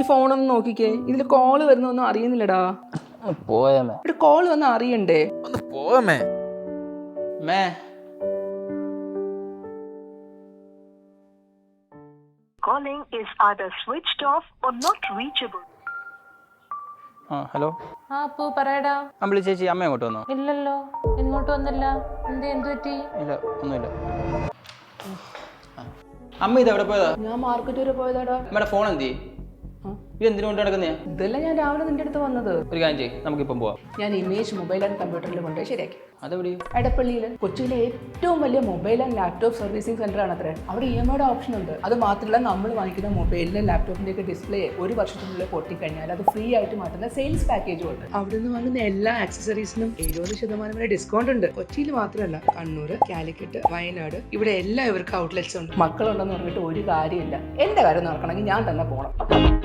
ഈ ഫോണൊന്ന് നോക്കിക്കേ, ഇതിൽ കോള് വരുന്നൊന്നും അറിയുന്നില്ലടാ. പോയമേ, ഇവിടെ കോള് വന്ന് അറിയണ്ടേ? ഒന്ന് പോയമേ. May Calling is either switched off or not reachable. Hello. Appu പറയടാ. അമ്പിളി ചേച്ചി, അമ്മ അങ്ങോട്ട് വന്നോ? ഇല്ലല്ലോ, ഇങ്ങോട്ട് വന്നില്ല. എന്ത് പറ്റി? ഇല്ല, ഒന്നുമില്ല. അമ്മ ഇത് എവിടെ പോയതാ? ഞാൻ മാർക്കറ്റ് വരെ പോയതാടാ. അമ്മയുടെ ഫോൺ എന്തി? ഇത് എന്തിനു കൊണ്ട് നടക്കുന്നേ? ഇതെല്ലാം ഞാൻ രാവിലെ നിന്റെ അടുത്ത് വന്നത്. ഒരു കാര്യം ചെയ്യ്, നമുക്കിപ്പം പോവാം. ഞാൻ ഇമേജ് മൊബൈൽ ആൻഡ് കമ്പ്യൂട്ടറിൽ കൊണ്ടുപോയി ശരിയാക്കി. അതെവിടെ? എടപ്പള്ളിയിൽ കൊച്ചിയിലെ ഏറ്റവും വലിയ mobile and laptop servicing centre ആണ് അത്രേ. അവിടെ EMI ഓപ്ഷൻ ഉണ്ട്. അത് മാത്രമല്ല, നമ്മൾ വാങ്ങിക്കുന്ന മൊബൈലിന്റെ ലാപ്ടോപ്പിന്റെ ഒക്കെ ഡിസ്പ്ലേ ഒരു വർഷത്തിനുള്ളിൽ പൊട്ടിക്കഴിഞ്ഞാൽ അത് ഫ്രീ ആയിട്ട് മാറ്റുന്ന സെയിൽസ് പാക്കേജും ഉണ്ട്. അവിടെ നിന്ന് വാങ്ങുന്ന എല്ലാ ആക്സസറീസിനും 70% വരെ ഡിസ്കൗണ്ട് ഉണ്ട്. കൊച്ചിയിൽ മാത്രമല്ല, കണ്ണൂർ, കാലിക്കറ്റ്, വയനാട്, ഇവിടെ എല്ലാം ഇവർക്ക് ഔട്ട്ലെറ്റ്സ് ഉണ്ട്. മക്കളുണ്ടെന്ന് പറഞ്ഞിട്ട് ഒരു കാര്യമില്ല. എന്റെ കാര്യം നടക്കണമെങ്കിൽ ഞാൻ തന്നെ പോകണം.